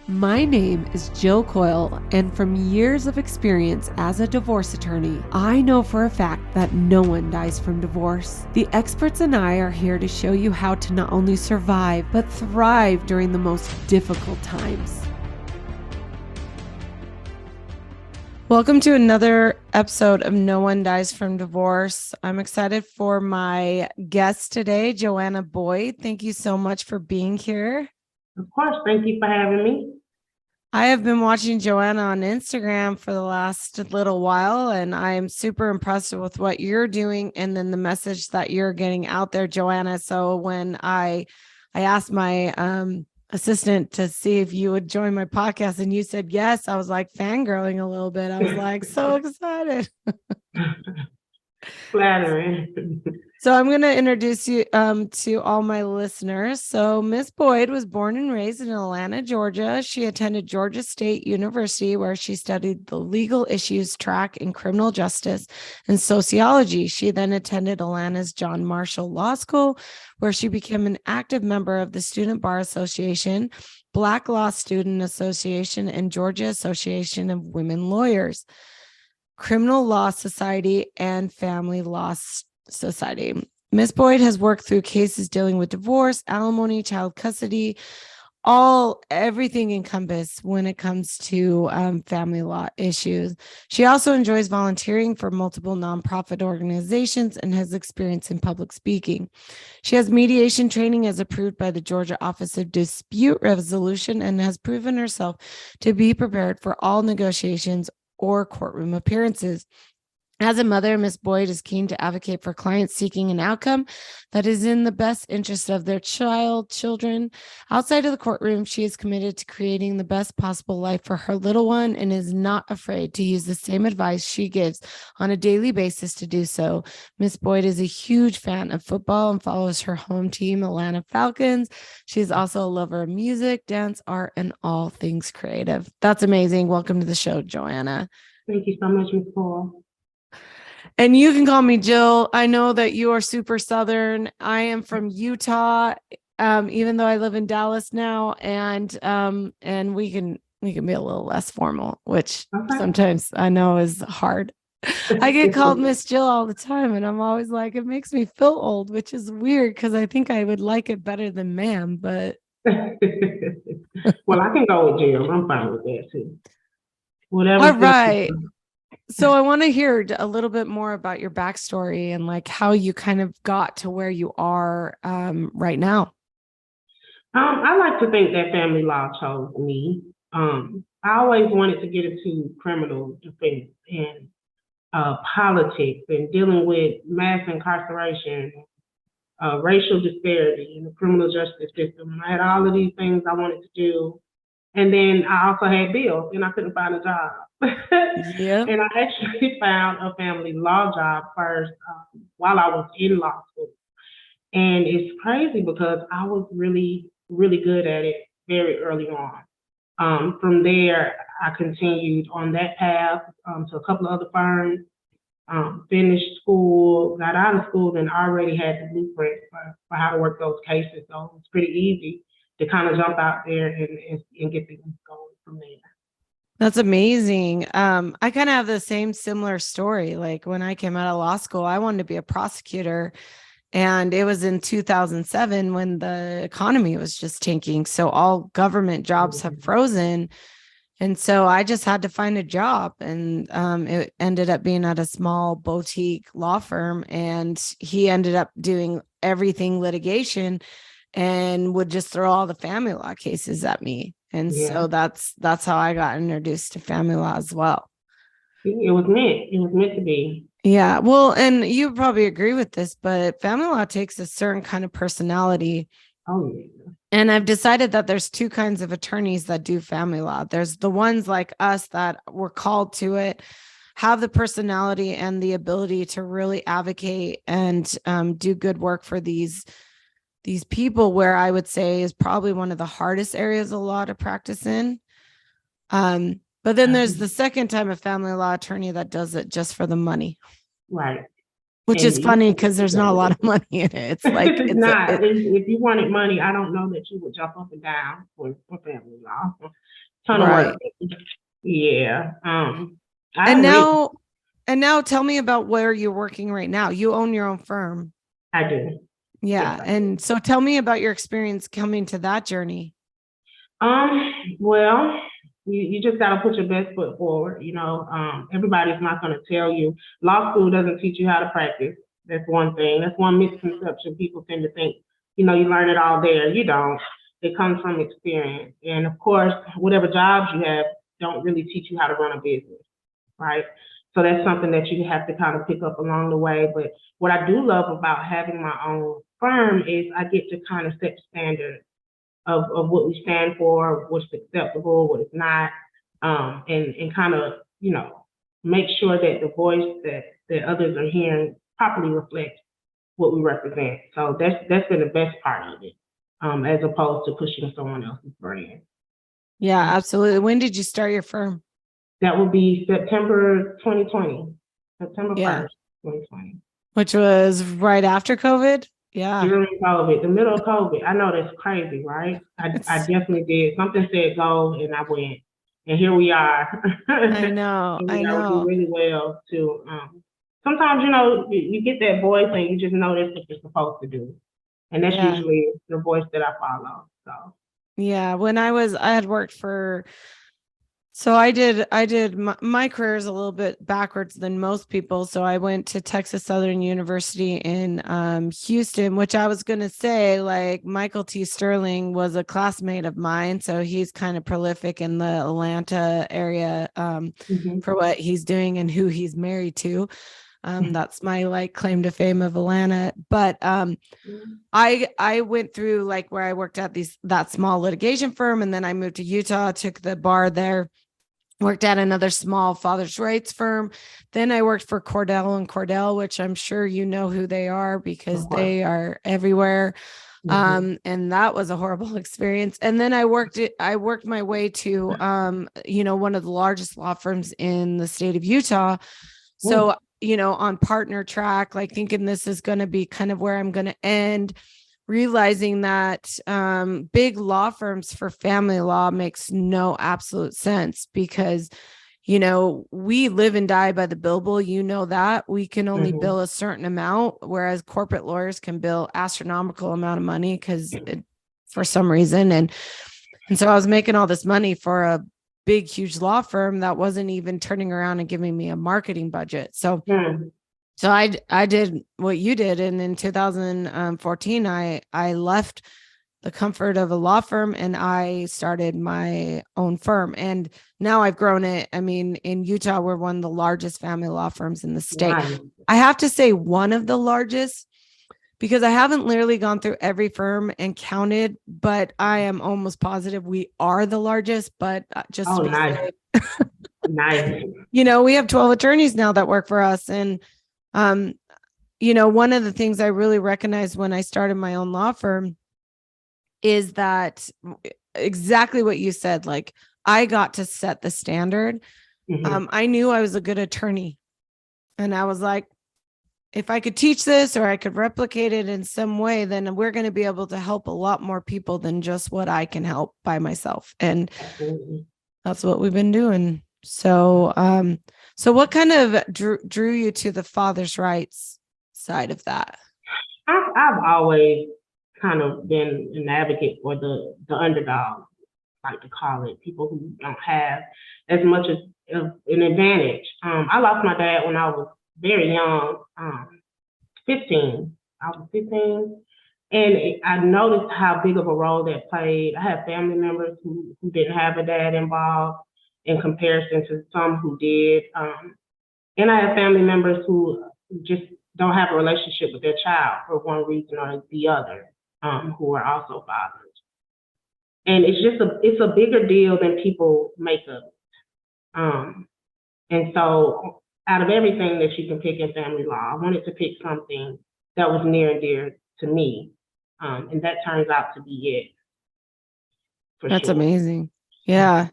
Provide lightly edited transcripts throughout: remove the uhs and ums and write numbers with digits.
My name is Jill Coyle, and from years of experience as a divorce attorney, I know for a fact that no one dies from divorce. The experts and I are here to show you how to not only survive, but thrive during the most difficult times. Welcome to another episode of No One Dies from Divorce. I'm excited for my guest today, Joanna Boyd. Thank you so much for being here. Of course. Thank you for having me. I have been watching Joanna on Instagram for the last little while, and I am super impressed with what you're doing and then the message that you're getting out there, Joanna. So when I asked my assistant to see if you would join my podcast and you said yes, I was like fangirling a little bit. I was like so excited. Flattering. So I'm going to introduce you to all my listeners. So Miss Boyd was born and raised in Atlanta, Georgia. She attended Georgia State University, where she studied the legal issues track in criminal justice and sociology. She then attended Atlanta's John Marshall Law School, where she became an active member of the Student Bar Association, Black Law Student Association, and Georgia Association of Women Lawyers, Criminal Law Society, and Family Law Society. Ms. Boyd has worked through cases dealing with divorce, alimony, child custody, everything encompassed when it comes to family law issues. She also enjoys volunteering for multiple nonprofit organizations and has experience in public speaking. She has mediation training as approved by the Georgia Office of Dispute Resolution and has proven herself to be prepared for all negotiations or courtroom appearances. As a mother, Ms. Boyd is keen to advocate for clients seeking an outcome that is in the best interest of their children. Outside of the courtroom, she is committed to creating the best possible life for her little one and is not afraid to use the same advice she gives on a daily basis to do so. Ms. Boyd is a huge fan of football and follows her home team, Atlanta Falcons. She is also a lover of music, dance, art, and all things creative. That's amazing. Welcome to the show, Joanna. Thank you so much, Ms. Paul. And you can call me Jill. I know that you are super Southern. I am from Utah, even though I live in Dallas now, and we can be a little less formal, which sometimes I know is hard. I get called Miss Jill all the time, and I'm always like, it makes me feel old, which is weird because I think I would like it better than ma'am, but Well, I can go with Jill. I'm fine with that too. Whatever. All right. So I want to hear a little bit more about your backstory and like how you kind of got to where you are right now. I like to think that family law chose me. I always wanted to get into criminal defense and politics and dealing with mass incarceration, racial disparity in the criminal justice system. I had all of these things I wanted to do. And then I also had bills and I couldn't find a job. Yeah. And I actually found a family law job first while I was in law school. And it's crazy because I was really, really good at it very early on. From there, I continued on that path to a couple of other firms, finished school, got out of school, and already had the blueprint for how to work those cases. So it's pretty easy to kind of jump out there and get things going from there. That's amazing. I kind of have the similar story. Like when I came out of law school, I wanted to be a prosecutor, and it was in 2007 when the economy was just tanking. So all government jobs have frozen. And so I just had to find a job, and it ended up being at a small boutique law firm, and he ended up doing everything litigation and would just throw all the family law cases at me. And so that's how I got introduced to family law as well. It was meant to be. Yeah. Well, and you probably agree with this, but family law takes a certain kind of personality. Oh, yeah. And I've decided that there's two kinds of attorneys that do family law. There's the ones like us that were called to it, have the personality and the ability to really advocate and do good work for these people, where I would say is probably one of the hardest areas of law to practice in. But then there's the second time a family law attorney that does it just for the money. Right. Which is funny because there's not a lot of money in it. It's like it's not. If you wanted money, I don't know that you would jump up and down for family law. Ton of work. Yeah. And now tell me about where you're working right now. You own your own firm. I do. Yeah. Yes, and so tell me about your experience coming to that journey. Well, you just got to put your best foot forward. Everybody's not going to tell you. Law school doesn't teach you how to practice. That's one thing. That's one misconception. People tend to think, you learn it all there. You don't. It comes from experience. And of course, whatever jobs you have don't really teach you how to run a business, right? So that's something that you have to kind of pick up along the way. But what I do love about having my own firm is I get to kind of set standards of what we stand for, what's acceptable, what is not, and kind of, make sure that the voice that others are hearing properly reflects what we represent. So that's been the best part of it, as opposed to pushing someone else's brand. Yeah, absolutely. When did you start your firm? That would be September 2020, September 1st, 2020. Which was right after COVID? Yeah. During COVID, the middle of COVID. I know that's crazy, right? I definitely did. Something said go, and I went. And here we are. I know. I know. Do really well too. Sometimes, you get that voice and you just know that's what you're supposed to do. And that's usually the voice that I follow. So yeah, when I had worked for, so I did my career is a little bit backwards than most people. So I went to Texas Southern University in Houston, which I was going to say, like, Michael T. Sterling was a classmate of mine. So he's kind of prolific in the Atlanta area for what he's doing and who he's married to. That's my claim to fame of Atlanta. But I went through where I worked at that small litigation firm, and then I moved to Utah, took the bar there, worked at another small father's rights firm. Then I worked for Cordell and Cordell, which I'm sure you know who they are because they are everywhere. And that was a horrible experience. And then I worked my way to one of the largest law firms in the state of Utah. So on partner track, thinking this is going to be kind of where I'm going to end, realizing that big law firms for family law makes no absolute sense because, we live and die by the billable. That we can only bill a certain amount, whereas corporate lawyers can bill astronomical amount of money for some reason. And so I was making all this money for a big, huge law firm that wasn't even turning around and giving me a marketing budget. So I did what you did. And in 2014, I left the comfort of a law firm and I started my own firm. And now I've grown it. I mean, in Utah, we're one of the largest family law firms in the state. Wow. I have to say one of the largest because I haven't literally gone through every firm and counted, but I am almost positive we are the largest, but just to be safe. Nice. We have 12 attorneys now that work for us. And one of the things I really recognized when I started my own law firm is that exactly what you said, I got to set the standard. I knew I was a good attorney and I was like, if I could teach this or I could replicate it in some way, then we're going to be able to help a lot more people than just what I can help by myself. And that's what we've been doing. So, so what kind of drew you to the father's rights side of that? I've always kind of been an advocate for the underdog, like to call it, people who don't have as much as an advantage. I lost my dad when I was very young, 15. I was 15. And I noticed how big of a role that played. I have family members who didn't have a dad involved in comparison to some who did. And I have family members who just don't have a relationship with their child for one reason or the other, who are also fathers. And it's a bigger deal than people make of it. And so out of everything that you can pick in family law, I wanted to pick something that was near and dear to me. And that turns out to be it. That's amazing. Yeah.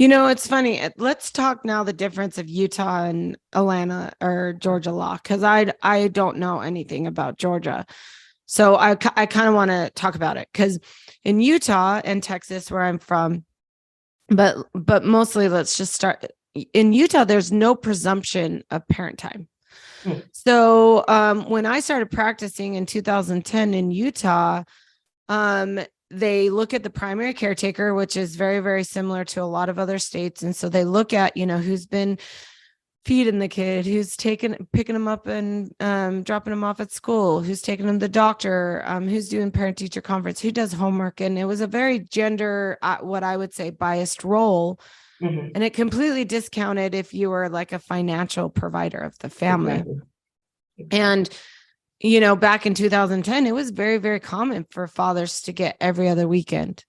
It's funny. Let's talk now the difference of Utah and Atlanta or Georgia law, because I don't know anything about Georgia. So I kind of want to talk about it because in Utah and Texas, where I'm from, but mostly let's just start in Utah. There's no presumption of parent time. Hmm. So when I started practicing in 2010 in Utah, they look at the primary caretaker, which is very, very similar to a lot of other states. And so they look at, who's been feeding the kid, who's picking them up and dropping them off at school, who's taking them to the doctor, who's doing parent teacher conference, who does homework. And it was a very gender, what I would say, biased role. Mm-hmm. And it completely discounted if you were like a financial provider of the family. Exactly. And back in 2010, it was very, very common for fathers to get every other weekend,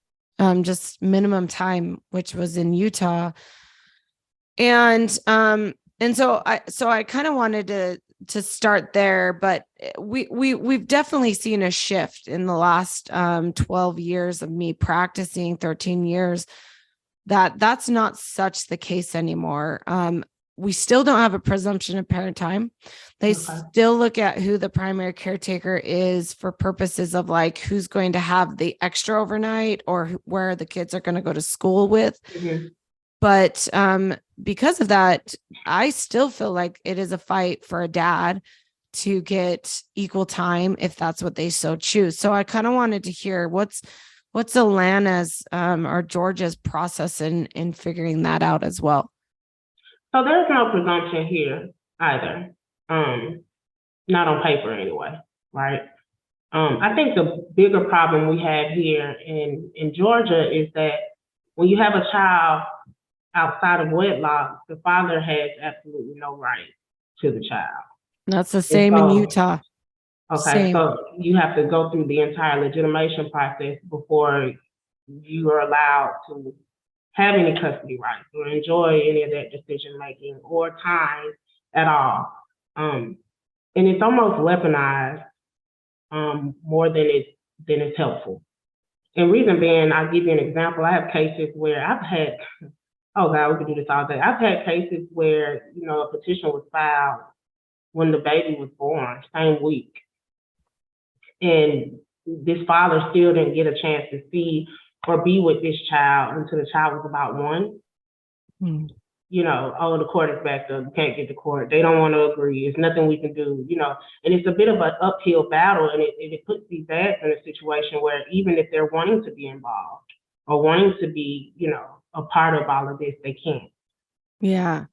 just minimum time, which was in Utah. And so I kind of wanted to start there, but we've definitely seen a shift in the last 12 years of me practicing, 13 years, that's not such the case anymore. We still don't have a presumption of parent time. They still look at who the primary caretaker is for purposes of like who's going to have the extra overnight or where the kids are going to go to school with. Mm-hmm. But because of that, I still feel like it is a fight for a dad to get equal time if that's what they so choose. So I kind of wanted to hear what's Alana's or Georgia's process in figuring that out as well. So there's no presumption here either. Not on paper anyway, right? I think the bigger problem we have here in Georgia is that when you have a child outside of wedlock, the father has absolutely no right to the child. That's the same in Utah. Okay, Same. so you have to go through the entire legitimation process before you are allowed to have any custody rights or enjoy any of that decision making or time at all. And it's almost weaponized more than it's helpful. And reason being, I'll give you an example. I have cases where I've had, oh God, we could do this all day. I've had cases where, a petition was filed when the baby was born, same week. And this father still didn't get a chance to see or be with this child until the child was about 1. Hmm. The court is backed up. You can't get to court. They don't want to agree. There's nothing we can do, and it's a bit of an uphill battle. And it puts these dads in a situation where even if they're wanting to be involved or wanting to be, a part of all of this, they can't. Yeah.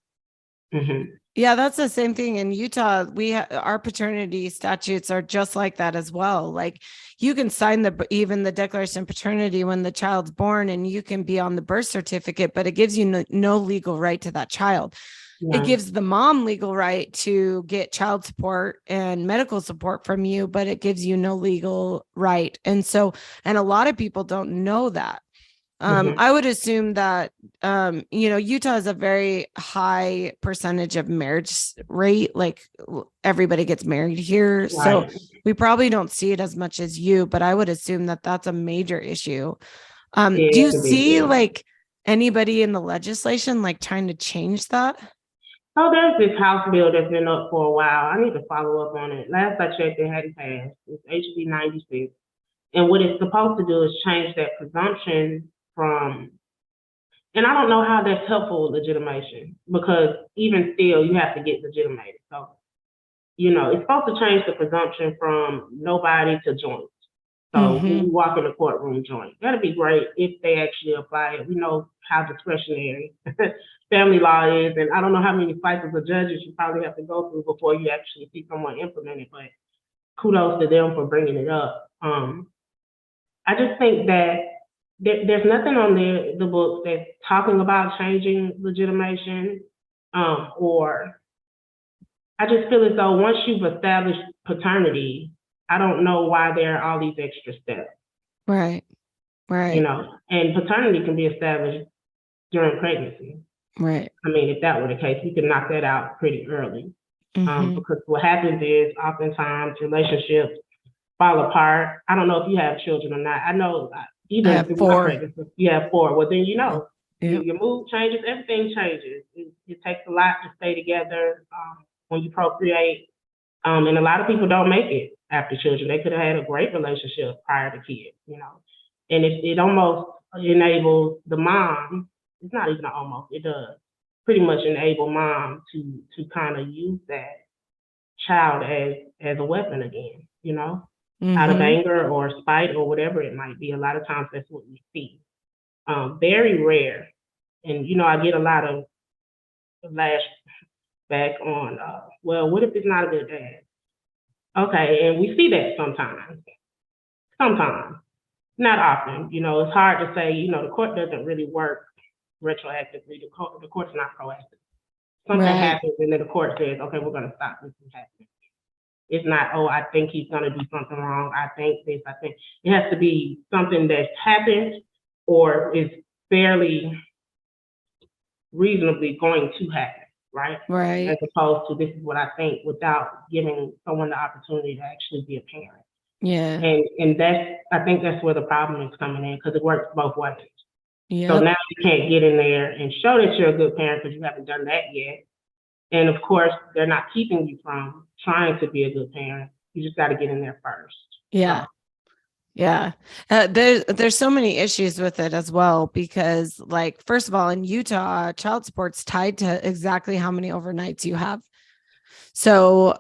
Mm-hmm. Yeah, that's the same thing in Utah. Our paternity statutes are just like that as well. Like you can sign even the declaration of paternity when the child's born, and you can be on the birth certificate, but it gives you no legal right to that child. Yeah. It gives the mom legal right to get child support and medical support from you, but it gives you no legal right. And a lot of people don't know that. I would assume that, Utah has a very high percentage of marriage rate. Like everybody gets married here. Right. So we probably don't see it as much as you, but I would assume that that's a major issue. Do you see like anybody in the legislation, like trying to change that? Oh, there's this House bill that's been up for a while. I need to follow up on it. Last I checked, it hadn't passed. It's HB 96. And what it's supposed to do is change that presumption from, and I don't know how that's helpful with legitimation, because even still, you have to get legitimated. So, it's supposed to change the presumption from nobody to joint. So when you walk in the courtroom joint, that'd be great if they actually apply it. We know how discretionary family law is, and I don't know how many cycles of judges you probably have to go through before you actually see someone implement it, but kudos to them for bringing it up. I just think that there's nothing on the book that's talking about changing legitimation, or I just feel as though once you've established paternity, I don't know why there are all these extra steps. Right. And paternity can be established during pregnancy. Right. I mean, if that were the case, you could knock that out pretty early. Because what happens is oftentimes relationships fall apart. I don't know if you have children or not. I know I have 4. You have 4. Well, then Yep. Your mood changes, everything changes. It takes a lot to stay together when you procreate. And a lot of people don't make it after children. They could have had a great relationship prior to kids, you know. And it almost enables the mom, it's not even almost, it does pretty much enable mom to kind of use that child as a weapon again, you know, out of Mm-hmm. anger or spite or whatever it might be. A lot of times that's what we see. Very rare. And, you know, I get a lot of lash back on, well, what if it's not a good dad? Okay, and we see that sometimes. Sometimes, not often. You know, it's hard to say. You know, the court doesn't really work retroactively. The court's not proactive. Something Right. happens, and then the court says, "Okay, we're going to stop this from happening." It's not, "Oh, I think he's going to do something wrong. I think this. I think." It has to be something that's happened or is fairly reasonably going to happen, right? As Right. opposed to this is what I think, without giving someone the opportunity to actually be a parent. Yeah. And that's, I think that's where the problem is coming in, because it works both ways. So Yep. now you can't get in there and show that you're a good parent because you haven't done that yet. And of course, they're not keeping you from trying to be a good parent. You just got to get in there first. Yeah. So, Yeah. There's so many issues with it as well, because like, first of all, in Utah, child support's tied to exactly how many overnights you have. So,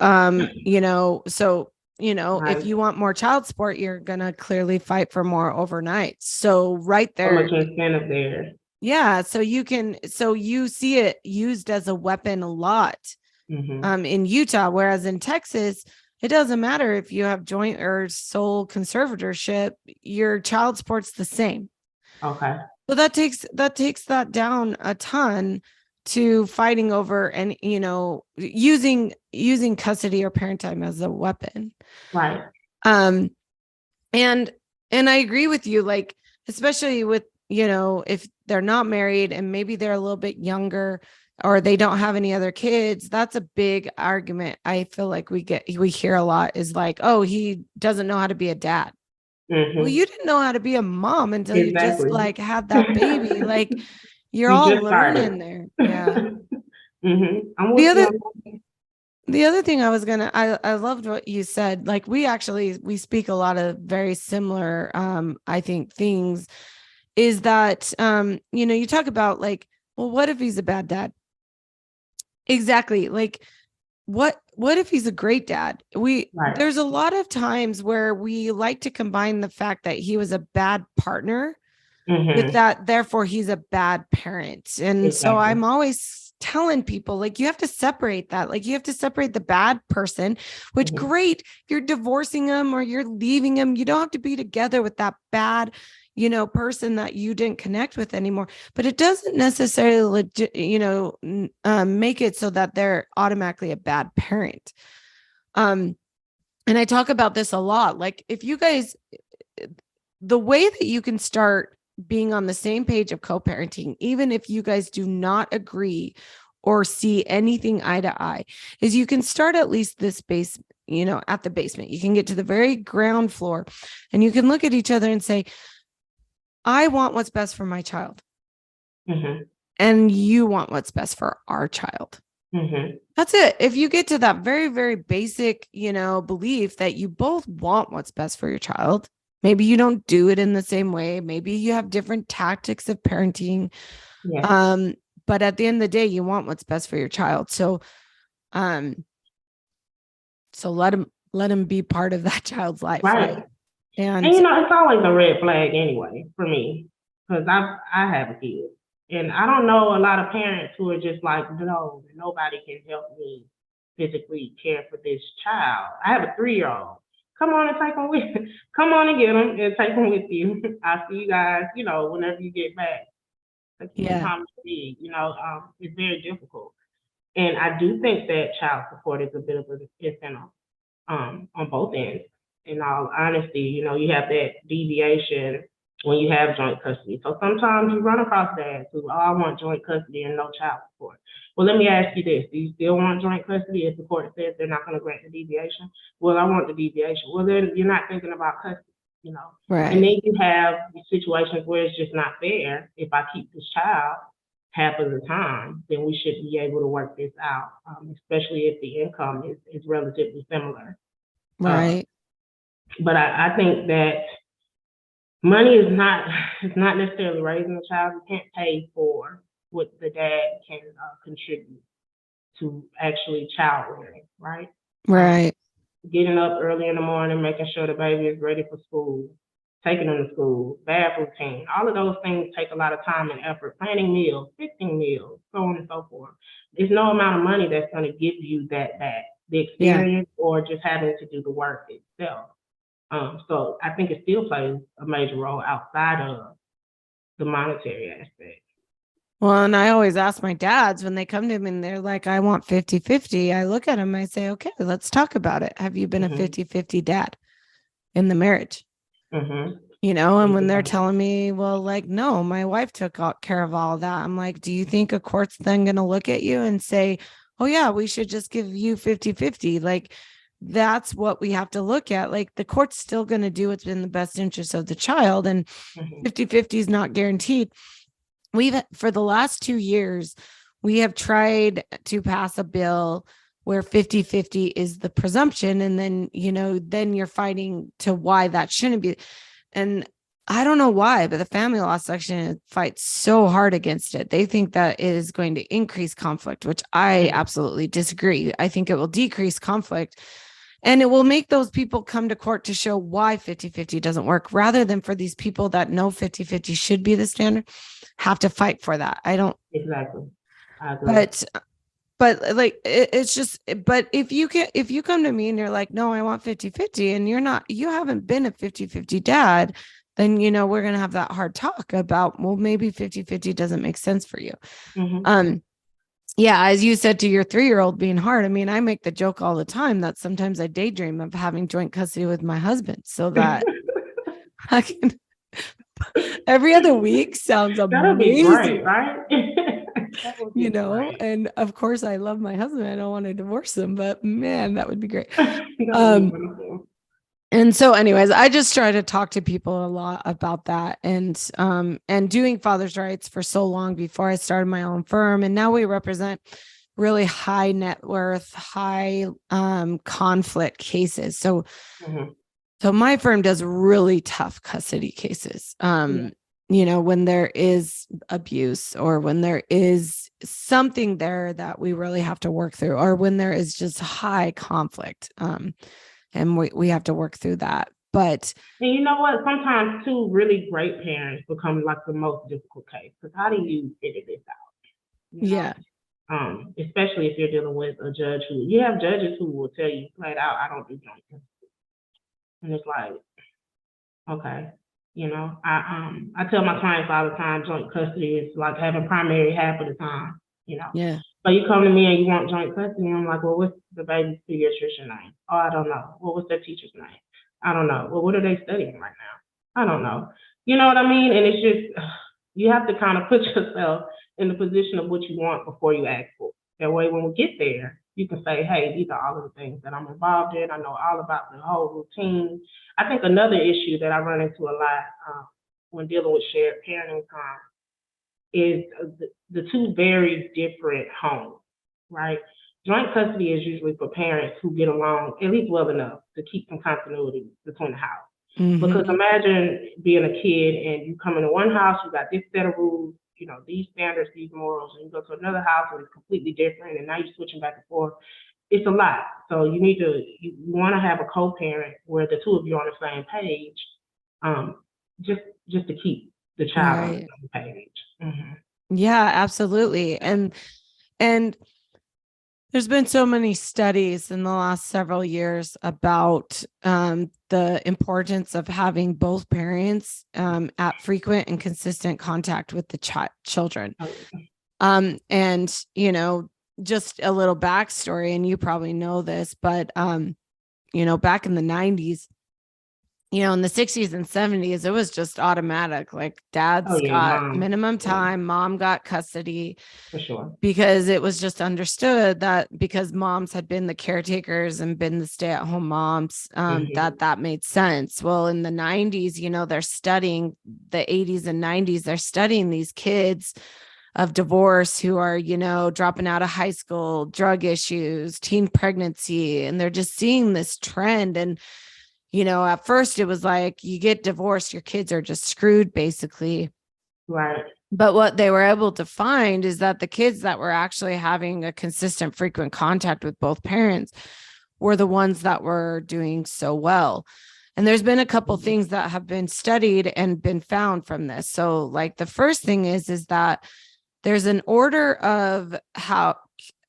if right. you want more child support, you're going to clearly fight for more overnights. So right So much there. incentive there. Yeah. So you see it used as a weapon a lot, in Utah, whereas in Texas, it doesn't matter if you have joint or sole conservatorship, your child support's the same. Okay. So that takes that down a ton to fighting over, and using custody or parent time as a weapon. Right. Um and and I agree with you, like, especially with, if they're not married and maybe they're a little bit younger, or they don't have any other kids. That's a big argument. I feel like we hear a lot, is like, oh, he doesn't know how to be a dad. Well, Mm-hmm. you didn't know how to be a mom until you just Exactly. like had that baby. Like, you're You all just started. learning there. Yeah. I'm The with you other on that. the other thing I loved what you said. Like, we speak a lot of very similar, I think, things, is that, you talk about, like, well, what if he's a bad dad? Exactly. Like, what if he's a great dad? Right. There's a lot of times where we like to combine the fact that he was a bad partner with Mm-hmm. that, therefore he's a bad parent. And so Exactly. I'm always telling people, like, you have to separate that. Like, you have to separate the bad person, which, Mm-hmm. great, you're divorcing him or you're leaving him. You don't have to be together with that bad, person that you didn't connect with anymore. But it doesn't necessarily make it so that they're automatically a bad parent. um and I talk about this a lot. Like, if you guys, the way that you can start being on the same page of co-parenting, even if you guys do not agree or see anything eye to eye, is you can start at least this base, at the basement. You can get to the very ground floor, and you can look at each other and say, I want what's best for my child, Mm-hmm. and you want what's best for our child. Mm-hmm. That's it. If you get to that very, very basic, belief that you both want what's best for your child, maybe you don't do it in the same way. Maybe you have different tactics of parenting. Yes. Um, but at the end of the day, you want what's best for your child. Um, so let him be part of that child's life, Right. right? And And you know, it's always a red flag anyway for me, because I have a kid, and I don't know a lot of parents who are just like, no, nobody can help me physically care for this child. I have a 3-year-old. Come on and take them with. Come on and get them and take them with you. I'll see you guys. You know, whenever you get back, take them in yeah, time to see. You know, it's very difficult, and I do think that child support is a bit of an incentive on both ends. In all honesty, you know, you have that deviation when you have joint custody. So sometimes you run across dads who, oh, I want joint custody and no child support. Well, let me ask you this. Do you still want joint custody if the court says they're not going to grant the deviation? Well, I want the deviation. Well, then you're not thinking about custody. And Right. then you have situations where it's just not fair. If I keep this child half of the time, then we should be able to work this out, especially if the income is relatively similar. Uh, Right. but I think that money is not it's not necessarily raising a child. You can't pay for what the dad can contribute to actually child rearing, right? Um, Right. Getting up early in the morning, making sure the baby is ready for school, taking them to school, bath routine, all of those things take a lot of time and effort. Planning meals, fixing meals, so on and so forth. There's no amount of money that's going to give you that back, the Yeah. experience or just having to do the work itself. So I think it still plays a major role outside of the monetary aspect. Well, and I always ask my dads when they come to me and they're like, I want 50-50. I look at them, I say, okay, let's talk about it. Have you been a Mm-hmm. 50-50 dad in the marriage? Mm-hmm. And when they're telling me, well, like, no, my wife took care of all of that. I'm like, do you think a court's then going to look at you and say, oh, yeah, we should just give you 50-50? Like, that's what we have to look at. Like, the court's still going to do what's in the best interest of the child. And Mm-hmm. 50-50 is not guaranteed. For the last 2 years, we have tried to pass a bill where 50-50 is the presumption. And then, then you're fighting to why that shouldn't be. And I don't know why, but the family law section fights so hard against it. They think that it is going to increase conflict, which I absolutely disagree. I think it will decrease conflict. And it will make those people come to court to show why 50-50 doesn't work, rather than for these people that know 50-50 should be the standard, have to fight for that. I don't. Exactly. I agree. But like, it's just, but if you come to me and you're like, no, I want 50-50, and you haven't been a 50-50 dad, then, we're going to have that hard talk about, well, maybe 50-50 doesn't make sense for you. Mm-hmm. Yeah, as you said to your 3-year-old being hard. I mean, I make the joke all the time that sometimes I daydream of having joint custody with my husband so that I can, every other week sounds That'll be great, amazing, right? That would be great. and of course I love my husband. I don't want to divorce him, but man, that would be great. That would be Um, wonderful. and so anyways, I just try to talk to people a lot about that, and doing father's rights for so long before I started my own firm. And now we represent really high net worth, high conflict cases. So Mm-hmm. so my firm does really tough custody cases. When there is abuse, or when there is something there that we really have to work through, or when there is just high conflict. And we have to work through that. But And you know what? Sometimes two really great parents become like the most difficult case. Because how do you figure this out? yeah, Especially if you're dealing with a judge who you have judges who will tell you flat out, I don't do joint custody, and it's like, okay, I tell my clients all the time, joint custody is like having primary half of the time, you know. yeah, So you come to me and you want joint custody, and I'm like, well, what's the baby's pediatrician name? Oh, I don't know. Well, what's their teacher's name? I don't know. Well, what are they studying right now? I don't know. You know what I mean? And it's just you have to kind of put yourself in the position of what you want before you ask for it. That way, when we get there, you can say, hey, these are all of the things that I'm involved in. I know all about the whole routine. I think another issue that I run into a lot when dealing with shared parenting time is the two very different homes, right? Joint custody is usually for parents who get along at least well enough to keep some continuity between the house. Because mm-hmm. imagine being a kid and you come into one house, you got this set of rules, these standards, these morals, and you go to another house and it's completely different, and now you're switching back and forth. It's a lot. So you want to have a co-parent where the two of you are on the same page, um, just to keep the child on the Right. same page. Mm-hmm. Yeah, absolutely. And there's been so many studies in the last several years about the importance of having both parents at frequent and consistent contact with the children. And, just a little backstory, and you probably know this, but, back in the 90s, in the 60s and 70s, it was just automatic. Like Oh dad's yeah, got mom. minimum Yeah, time, mom got custody, for sure. because it was just understood that because moms had been the caretakers and been the stay-at-home moms, Hmm. that made sense. Well, in the 90s, they're studying the 80s and 90s, they're studying these kids of divorce who are, dropping out of high school, drug issues, teen pregnancy, and they're just seeing this trend. And at first it was like, you get divorced, your kids are just screwed, basically. Right. But what they were able to find is that the kids that were actually having a consistent, frequent contact with both parents were the ones that were doing so well. And there's been a couple Mhm. things that have been studied and been found from this. So, like, the first thing is that there's an order of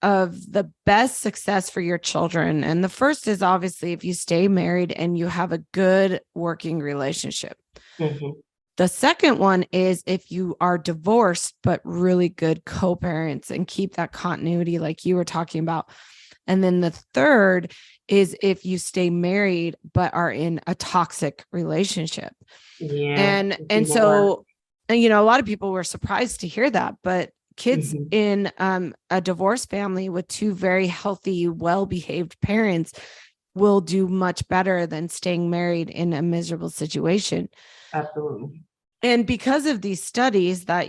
the best success for your children. And the first is obviously if you stay married and you have a good working relationship. Mhm. The second one is if you are divorced, but really good co parents and keep that continuity, like you were talking about. And then the third is if you stay married, but are in a toxic relationship. Yeah, And, it's and even worse. so, and, a lot of people were surprised to hear that, but kids Mhm. in a divorced family with two very healthy, well behaved parents will do much better than staying married in a miserable situation. Absolutely. And because of these studies that,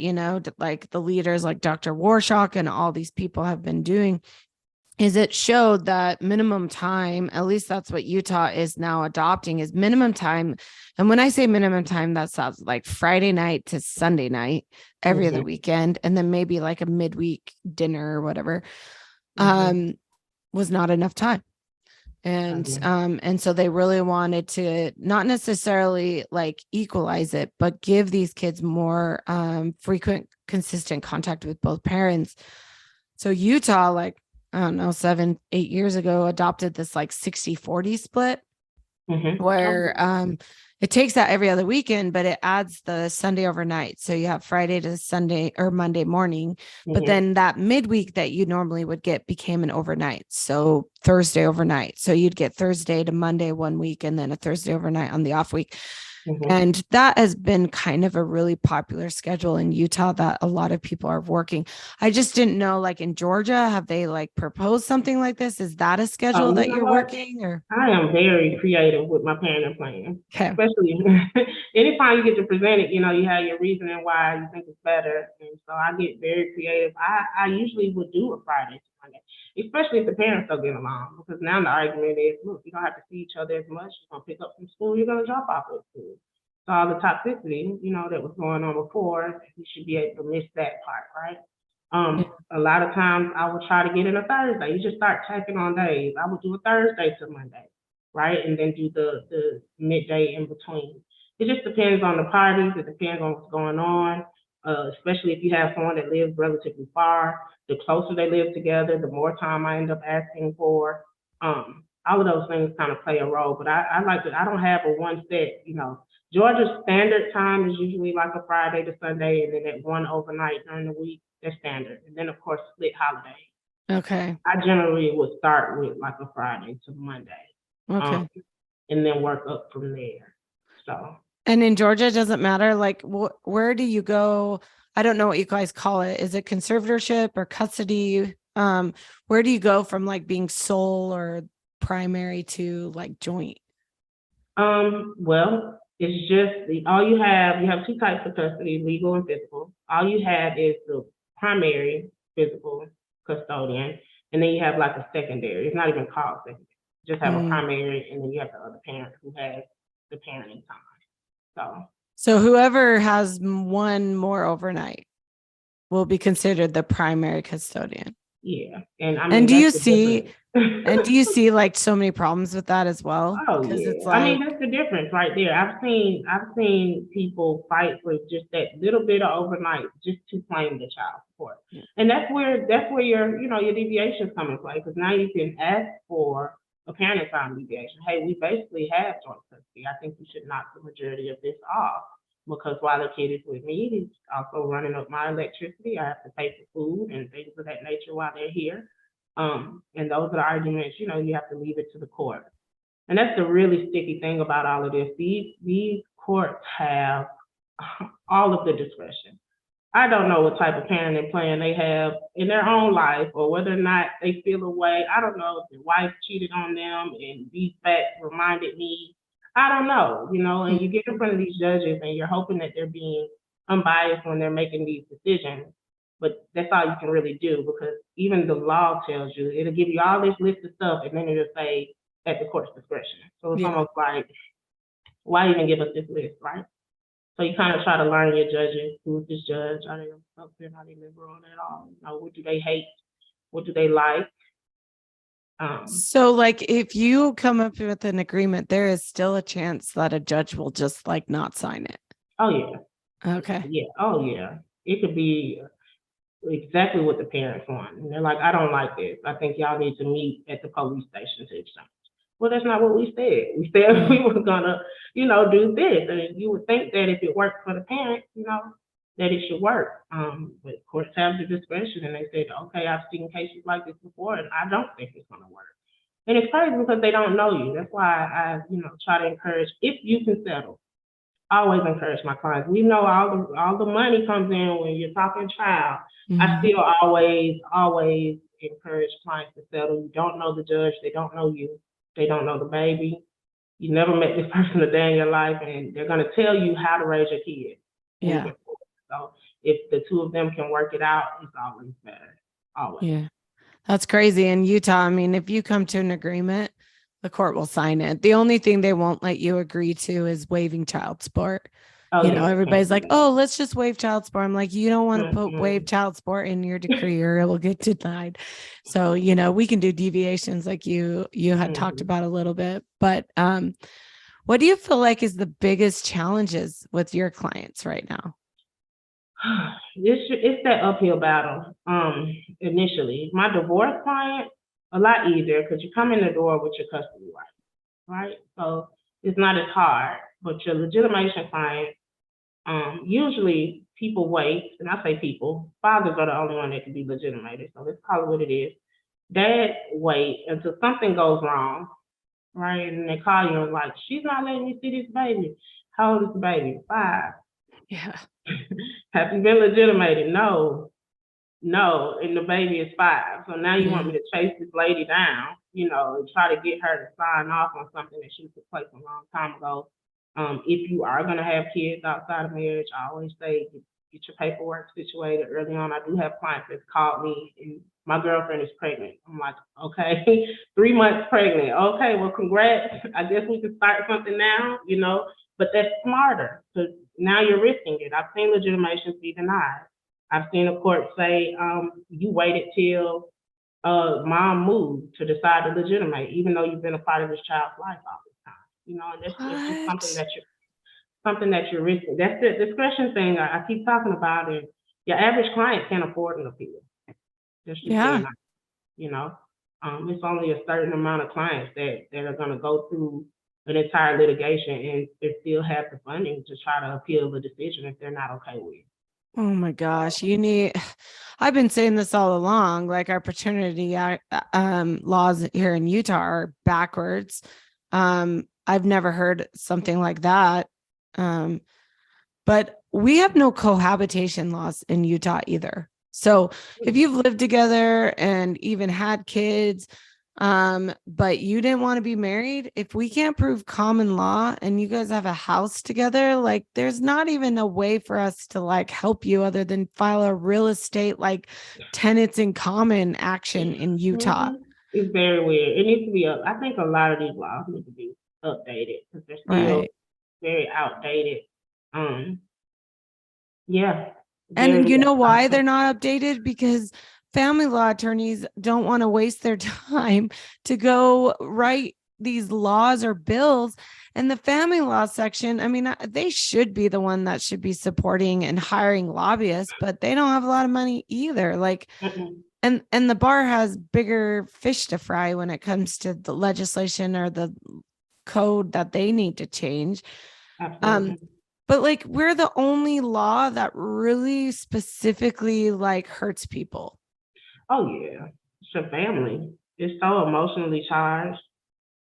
like the leaders like Dr. Warshaw and all these people have been doing, is it showed that minimum time, at least that's what Utah is now adopting, is minimum time. And when I say minimum time, that sounds like Friday night to Sunday night, every other Mhm. weekend, and then maybe like a midweek dinner or whatever, Mhm. um, was not enough time. Agree. And so they really wanted to not necessarily like equalize it, but give these kids more frequent, consistent contact with both parents. So Utah, like, I don't know, 7, 8 years ago, adopted this like 60-40 split Mhm. where Okay. it takes that every other weekend, but it adds the Sunday overnight. So you have Friday to Sunday or Monday morning, but Mhm. then that midweek that you normally would get became an overnight. So Thursday overnight. So you'd get Thursday to Monday one week and then a Thursday overnight on the off week. Mhm. And that has been kind of a really popular schedule in Utah that a lot of people are working. I just didn't know, like in Georgia, have they like proposed something like this? Is that a schedule You that know you're what? working or? I am very creative with my parenting plan, Okay. especially anytime you get to present it, you have your reasoning why you think it's better. And so I get very creative. I usually would do a Friday to Monday, especially if the parents don't get along, because now the argument is, look, you don't have to see each other as much. You're going to pick up from school, you're going to drop off at school. So all the toxicity, that was going on before, you should be able to miss that part, right? Yeah. A lot of times I would try to get in a Thursday. You just start checking on days. I would do a Thursday to Monday, right? And then do the midday in between. It just depends on the parties. It depends on what's going on. Especially if you have someone that lives relatively far. The closer they live together, the more time I end up asking for. All of those things kind of play a role. But I like to. I don't have a one set. Georgia's standard time is usually like a Friday to Sunday, and then that one overnight during the week. That's standard. And then of course split holidays. Okay. I generally would start with like a Friday to Monday, um, Okay. and then work up from there. So And in Georgia, it doesn't matter. Like, where do you go? I don't know what you guys call it. Is it conservatorship or custody? Where do you go from like being sole or primary to like joint? well, it's just all you have two types of custody, legal and physical. All you have is the primary physical custodian, and then you have like a secondary. It's not even called secondary. You just have a Mm. primary, and then you have the other parent who has the parenting time. So So whoever has one more overnight will be considered the primary custodian. yeah, and I And mean do that's you the see difference. and do you see like so many problems with that as well? Oh Because it's yeah. I mean like, that's the difference right there. I've seen people fight for just that little bit of overnight just to claim the child support. And that's where your deviations come into play because now you can ask for a parent time deviation. Hey, we basically have joint custody. I think we should knock the majority of this off because while the kid is with me, he's also running up my electricity. I have to pay for food and things of that nature while they're here. And those are the arguments, you have to leave it to the court. And that's the really sticky thing about all of this. These courts have all of the discretion. I don't know what type of parenting plan they have in their own life or whether or not they feel a way. I don't know if their wife cheated on them and these facts reminded me. I don't know, and you get in front of these judges and you're hoping that they're being unbiased when they're making these decisions. But that's all you can really do because even the law tells you it'll give you all this list of stuff and then it'll say at the court's discretion. So it's Yeah. almost like, why even give us this list, right? So you kind of try to learn your judges. Who's this judge? Are they Republican? Are they liberal at all? What do they hate? What do they like? So, like, if you come up with an agreement, there is still a chance that a judge will just like not sign it. Oh yeah. Okay. Yeah. Oh yeah. It could be exactly what the parents want, and they're like, I don't like this. I think y'all need to meet at the police station to exchange. Well, that's not what we said. We said we were gonna, do this, and you would think that if it worked for the parents, that it should work. But courts have the discretion, and they said, okay, I've seen cases like this before, and I don't think it's gonna work. And it's crazy because they don't know you. That's why I, try to encourage if you can settle. I always encourage my clients. We know all the money comes in when you're talking child. I still always encourage clients to settle. You don't know the judge, they don't know you, they don't know the baby. You never met this person a day in your life, and they're gonna tell you how to raise your kid. Yeah. So if the two of them can work it out, it's always better. Always. Yeah. That's crazy. In Utah, I mean, if you come to an agreement, the court will sign it. The only thing they won't let you agree to is waiving child support. Oh, yeah. Everybody's like, oh, let's just waive child support. I'm like, you don't want to put waive child support in your decree or it will get denied. So, we can do deviations like you had talked about a little bit. But what do you feel like is the biggest challenges with your clients right now? It's that uphill battle. Initially, my divorce client a lot easier because you come in the door with your custody rights, right? So it's not as hard. But your legitimation client, usually people wait, and I say people, fathers are the only one that can be legitimated. So let's call it what it is. Dad wait until something goes wrong, right? And they call you and like, she's not letting me see this baby. How old is the baby? 5. Yeah. Have you been legitimated? No, and the baby is 5. So now you want me to chase this lady down, and try to get her to sign off on something that she took place a long time ago. If you are gonna have kids outside of marriage, I always say get your paperwork situated early on. I do have clients that called me and my girlfriend is pregnant. I'm like, okay, 3 months pregnant. Okay, well, congrats. I guess we can start something now, but that's smarter because now you're risking it. I've seen legitimations be denied. I've seen a court say, you waited till mom moved to decide to legitimate, even though you've been a part of this child's life all this time. And that's just something that you're risking. That's the discretion thing I keep talking about. And your average client can't afford an appeal. That's just being honest, it's only a certain amount of clients that are going to go through an entire litigation and they still have the funding to try to appeal the decision if they're not okay with it. Oh my gosh, I've been saying this all along, like our paternity laws here in Utah are backwards. I've never heard something like that. But we have no cohabitation laws in Utah either. So if you've lived together and even had kids, but you didn't want to be married, if we can't prove common law and you guys have a house together, like there's not even a way for us to like help you other than file a real estate like tenants in common action in Utah. It's very weird. It needs to be I think a lot of these laws need to be updated because they're still very outdated. Yeah. And you know why they're not updated? Because family law attorneys don't want to waste their time to go write these laws or bills. And the family law section, I mean, they should be the one that should be supporting and hiring lobbyists, but they don't have a lot of money either. Like, and the bar has bigger fish to fry when it comes to the legislation or the code that they need to change. But like we're the only law that really specifically like hurts people. Oh yeah, it's your family. It's so emotionally charged.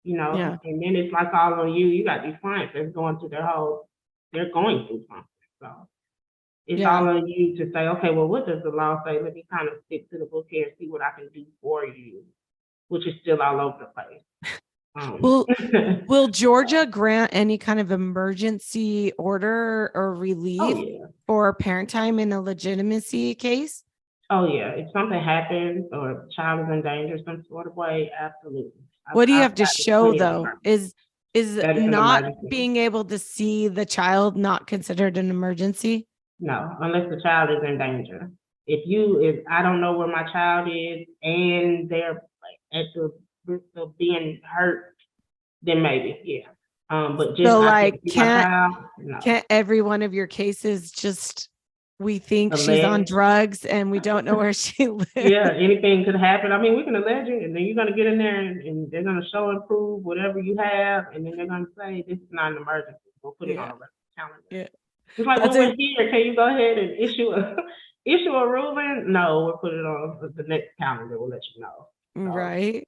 Yeah. and then it's like all on you. You got these clients that's going through they're going through something. So it's Yeah. all on you to say, okay, well, what does the law say? Let me kind of stick to the book here and see what I can do for you, which is still all over the place. Well, will Georgia grant any kind of emergency order or Oh relief yeah. for parent time in a legitimacy case? Oh yeah. If something happens or a child is in danger some sort of way, absolutely. What do you I've have to gotten show plenty of though? emergencies. Is That is an not emergency. being able to see the child not considered an emergency? No, unless the child is in danger. If I don't know where my child is and they're like, at the risk of being hurt, then maybe, yeah. But just So I can't like see my child, no. can't every one of your cases just we think she's on Allege, drugs and we don't know where she lives? yeah, anything could happen. I mean, we can allege it, and then you're gonna get in there, and they're gonna show and prove whatever you have, and then they're gonna say this is not an emergency. We'll put it on Yeah. a calendar. Yeah. It's like That's when we're it. here, can you go ahead and issue a issue a ruling? No, we'll put it on the next calendar. We'll let you know. So, Right.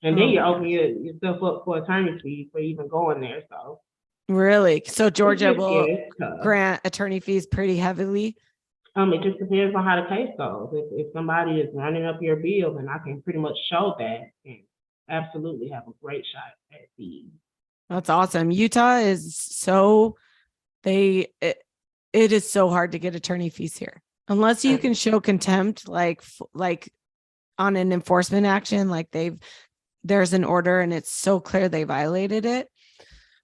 and then Oh you my open gosh. yourself up for attorney fees for even going there. So Really? So it's Georgia just will it's tough. grant attorney fees pretty heavily. It just depends on how the case goes. If somebody is running up your bill, then I can pretty much show that and absolutely have a great shot at fees. That's awesome. Utah is so they it is so hard to get attorney fees here. Unless you can show contempt like on an enforcement action like there's an order and it's so clear they violated it.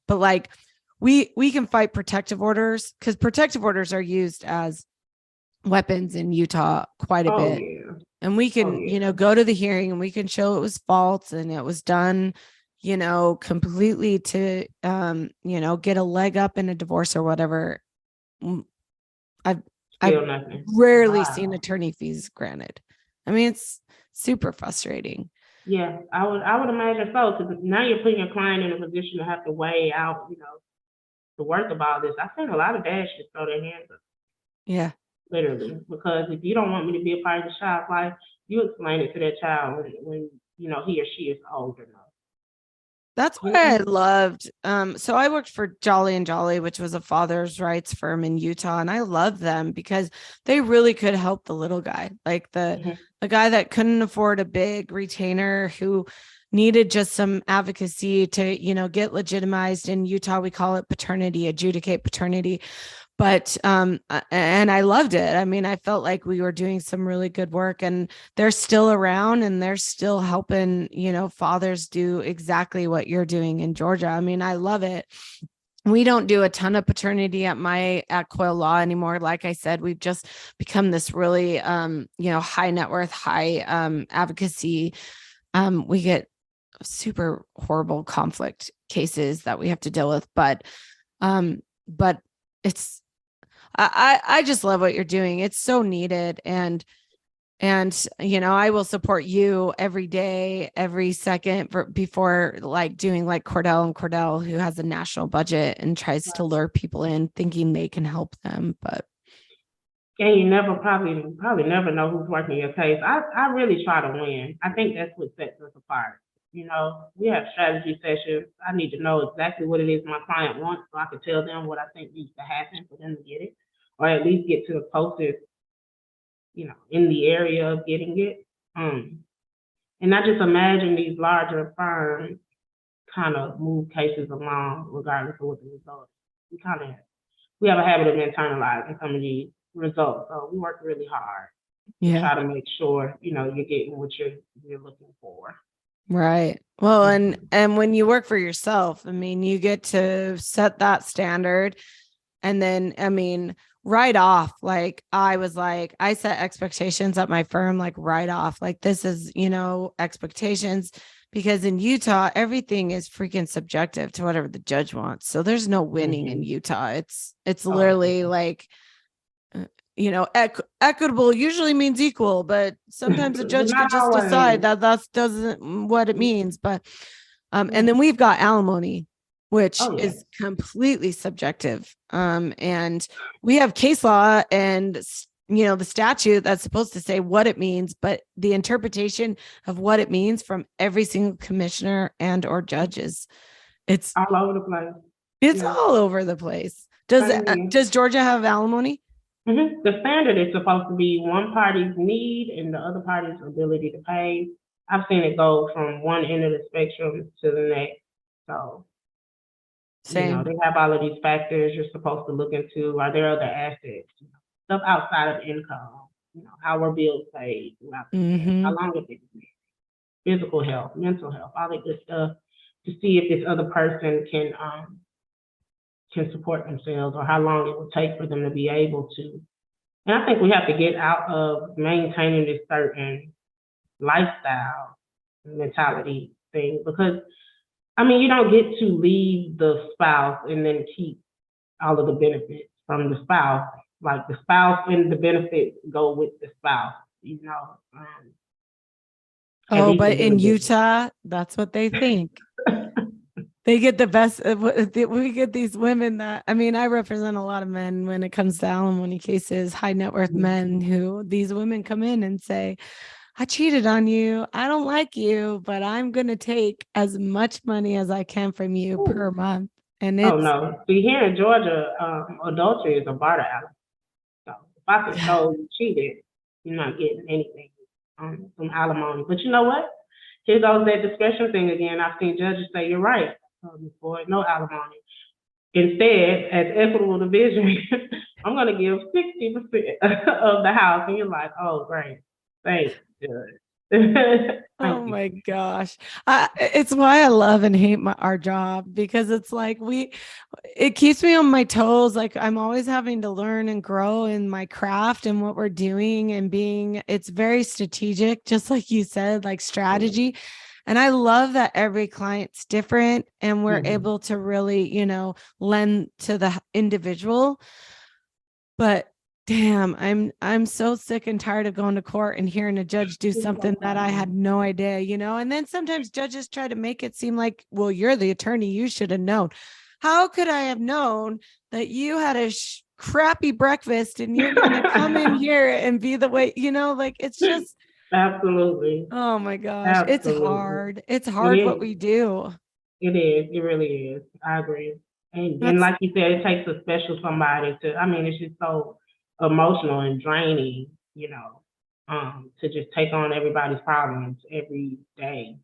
But like we can fight protective orders cuz protective orders are used as weapons in Utah quite a Oh bit. yeah. And we Oh can, yeah. go to the hearing and we can show it was false and it was done, completely to, get a leg up in a divorce or whatever. Mm, I've, I've Still nothing. rarely seen Wow. attorney fees granted. I mean, it's super frustrating. Yeah, I would imagine so, because now you're putting your client in a position to have to weigh out, the worth of all this. I think a lot of dads should throw their hands up, Yeah. literally, because if you don't want me to be a part of the child's life, you explain it to that child when he or she is old enough. That's why I loved. So I worked for Jolly and Jolly, which was a father's rights firm in Utah, and I love them because they really could help the little guy, like Mhm. the guy that couldn't afford a big retainer who needed just some advocacy to, get legitimized. In Utah, we call it paternity, adjudicate paternity. But and I loved it. I mean, I felt like we were doing some really good work and they're still around and they're still helping, fathers do exactly what you're doing in Georgia. I mean, I love it. We don't do a ton of paternity at Coil Law anymore. Like I said, we've just become this really high net worth, high advocacy. We get super horrible conflict cases that we have to deal with, but it's I just love what you're doing. It's so needed. And I will support you every day, every second before like doing like Cordell and Cordell, who has a national budget and tries to lure people in thinking they can help them. But And you never probably never know who's working your case. I really try to win. I think that's what sets us apart. We have strategy sessions. I need to know exactly what it is my client wants so I can tell them what I think needs to happen for them to get it, or at least get to the closest, in the area of getting it. And I just imagine these larger firms kind of move cases along regardless of what the result is. We have a habit of internalizing some of these results, so we work really hard to yeah, try to make sure you're getting what you're looking for. right. Well, and Mhm. and when you work for yourself, I mean, you get to set that standard. And then, I mean, right off, like I set expectations at my firm, like right off, like this is, expectations, because in Utah, everything is freaking subjective to whatever the judge wants. So there's no winning in Mhm. Utah. It's Oh, literally like, equitable usually means equal, but sometimes a but judge could not just decide always. that that's doesn't what it means. But and Yeah. then we've got alimony, which Oh yeah. is completely subjective. And we have case law and the statute that's supposed to say what it means, but the interpretation of what it means from every single commissioner and or judges, it's All over the place. it's Yeah. all over the place. Does Georgia have alimony? The standard is supposed to be one party's need and the other party's ability to pay. I've seen it go from one end of the spectrum to the next. So, Same. they have all of these factors you're supposed to look into. Are there other assets? Stuff outside of income. How were bills paid throughout the year? How long have they been paid? Physical health, mental health, all that good stuff to see if this other person can support themselves or how long it will take for them to be able to. And I think we have to get out of maintaining this certain lifestyle mentality thing because you don't get to leave the spouse and then keep all of the benefits from the spouse. Like the spouse and the benefits go with the spouse, Oh, but in Utah, that's what they think. They get the best. We get these women that, I represent a lot of men when it comes to alimony cases, high net worth men who these women come in and say, I cheated on you. I don't like you, but I'm going to take as much money as I can from you per month. And oh no. See, here in Georgia, adultery is a barter element. So if I could show you cheated, you're not getting anything from alimony. But you know what? Here goes that discretion thing again. I've seen judges say, you're right, before no alimony. Instead, as equitable division, I'm going to give 60% of the house. And you're like, oh, great. Thanks, Judge. Oh my gosh. It's why I love and hate our job, because it's like it keeps me on my toes. Like I'm always having to learn and grow in my craft and what we're doing and it's very strategic, just like you said, like strategy. And I love that every client's different and we're able to really, lend to the individual. But damn, I'm so sick and tired of going to court and hearing a judge do something that I had no idea, and then sometimes judges try to make it seem like, well, you're the attorney, you should have known. How could I have known that you had a crappy breakfast and you're going to come in here and be the way, like it's just absolutely. Oh my gosh, absolutely. It's hard. It's hard what we do. It is. It really is. I agree. And like you said, it takes a special somebody it's just so emotional and draining, to just take on everybody's problems every day.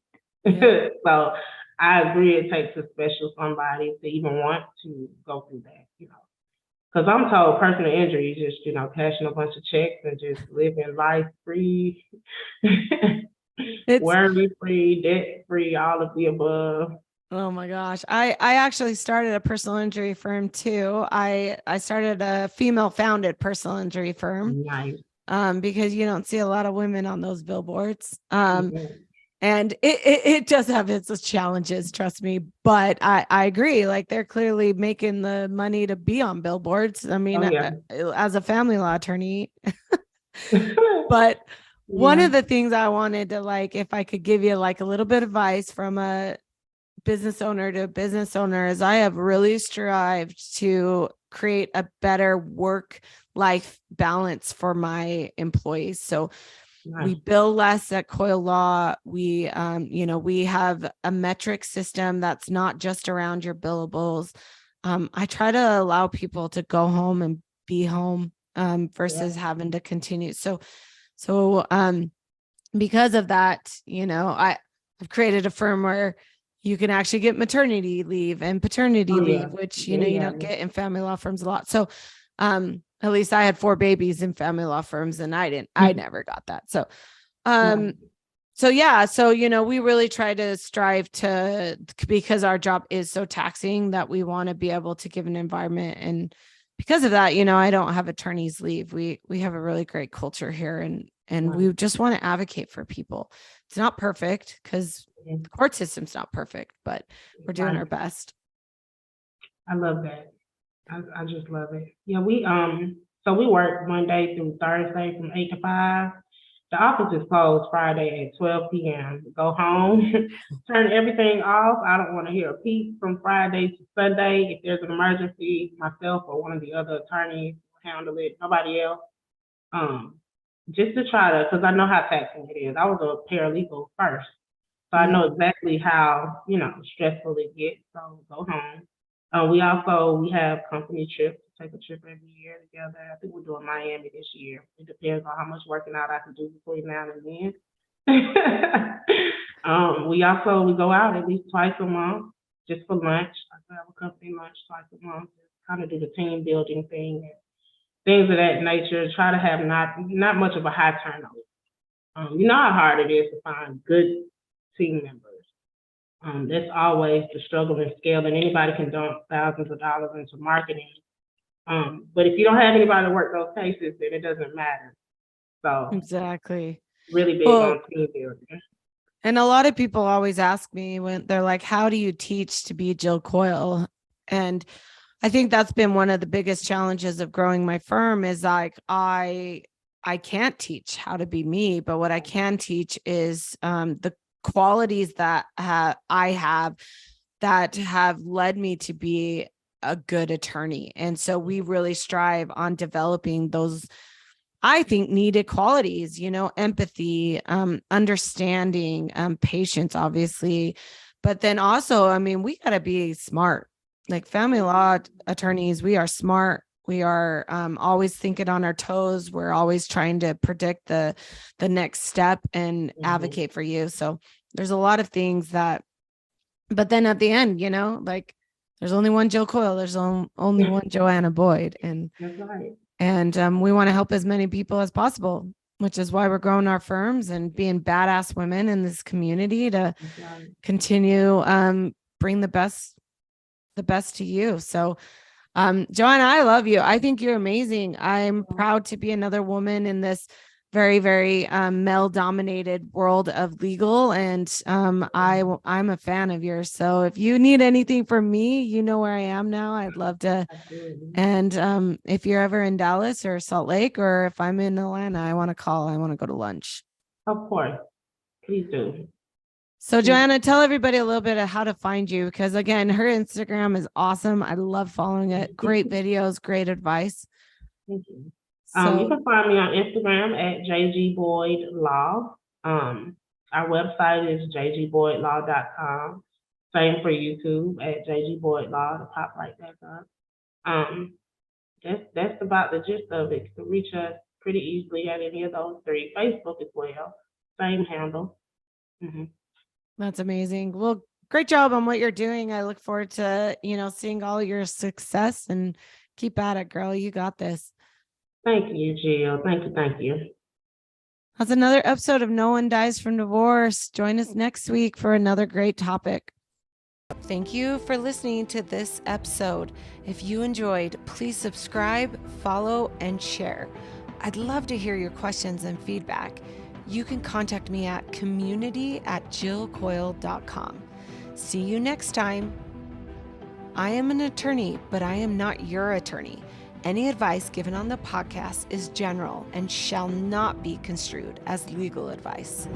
Yeah. So I agree it takes a special somebody to even want to go through that, Because I'm told personal injury is just, cashing a bunch of checks and just living life free, worry free, debt free, all of the above. Oh my gosh. I actually started a personal injury firm too. I started a female founded personal injury firm. Nice. Because you don't see a lot of women on those billboards. And it does have its challenges, trust me. But I agree. Like they're clearly making the money to be on billboards. As a family law attorney. But one of the things I wanted to, like, if I could give you like a little bit of advice from a business owner to business owner, is I have really strived to create a better work-life balance for my employees. So we bill less at Coil Law. We, we have a metric system that's not just around your billables. I try to allow people to go home and be home versus having to continue. So because of that, I've created a firm where you can actually get maternity leave and paternity leave, which, you don't get in family law firms a lot. So, at least I had 4 babies in family law firms and I never got that. So, we really try to strive to, because our job is so taxing, that we want to be able to give an environment. And because of that, I don't have attorneys leave. We have a really great culture here and we just want to advocate for people. It's not perfect because the court system's not perfect, but we're doing our best. I love that. I just love it. Yeah, we work Monday through Thursday from 8 to 5. The office is closed Friday at 12 p.m. Go home, turn everything off. I don't want to hear a peep from Friday to Sunday. If there's an emergency, myself or one of the other attorneys will handle it. Nobody else. just to try to, because I know how taxing it is. I was a paralegal first, so I know exactly how, stressful it gets. So go home. We have company trips, take a trip every year together. I think we're doing Miami this year. It depends on how much working out I can do between now and then. We go out at least twice a month just for lunch. I have a company lunch twice a month. Kind of do the team building thing and things of that nature. Try to have not much of a high turnover. You know how hard it is to find good team members. That's always the struggle and scale, and anybody can dump thousands of dollars into marketing. But if you don't have anybody to work those cases, then it doesn't matter. So Exactly. really big Well, on team building. and a lot of people always ask me when they're like, how do you teach to be Jill Coyle? And I think that's been one of the biggest challenges of growing my firm is like, I can't teach how to be me, but what I can teach is the qualities that I have that have led me to be a good attorney. And so we really strive on developing those, I think, needed qualities, empathy, understanding, patience, obviously. But then also, I mean, we got to be smart. Like family law attorneys, we are smart. We are always thinking on our toes. We're always trying to predict the next step and advocate for you. So there's a lot of things that, but then at the end, like there's only one Jill Coyle. There's only one Joanna Boyd. And That's right. And we want to help as many people as possible, which is why we're growing our firms and being badass women in this community to continue bring the best to you. So Joanna, I love you. I think you're amazing. I'm proud to be another woman in this very, very male dominated world of legal. And I'm a fan of yours. So if you need anything from me, you know where I am now. I'd love to. Absolutely. And if you're ever in Dallas or Salt Lake, or if I'm in Atlanta, I want to call. I want to go to lunch. Of course. Please do. So Joanna, tell everybody a little bit of how to find you, because again, her Instagram is awesome. I love following it. Great videos, great advice. Thank you. You So can find me on Instagram at JG Boyd Law. Our website is jgboydlaw.com. Same for YouTube at JG Boyd Law to pop right back up. That's about the gist of it. You can reach us pretty easily at any of those three. Facebook as well, same handle. that's amazing. Well, great job on what you're doing. I look forward to, seeing all your success, and keep at it, girl. You got this. Thank you, Jill. Thank you. That's another episode of No One Dies from Divorce. Join us next week for another great topic. Thank you for listening to this episode. If you enjoyed, please subscribe, follow, and share. I'd love to hear your questions and feedback. You can contact me at community@jillcoyle.com. See you next time. I am an attorney, but I am not your attorney. Any advice given on the podcast is general and shall not be construed as legal advice.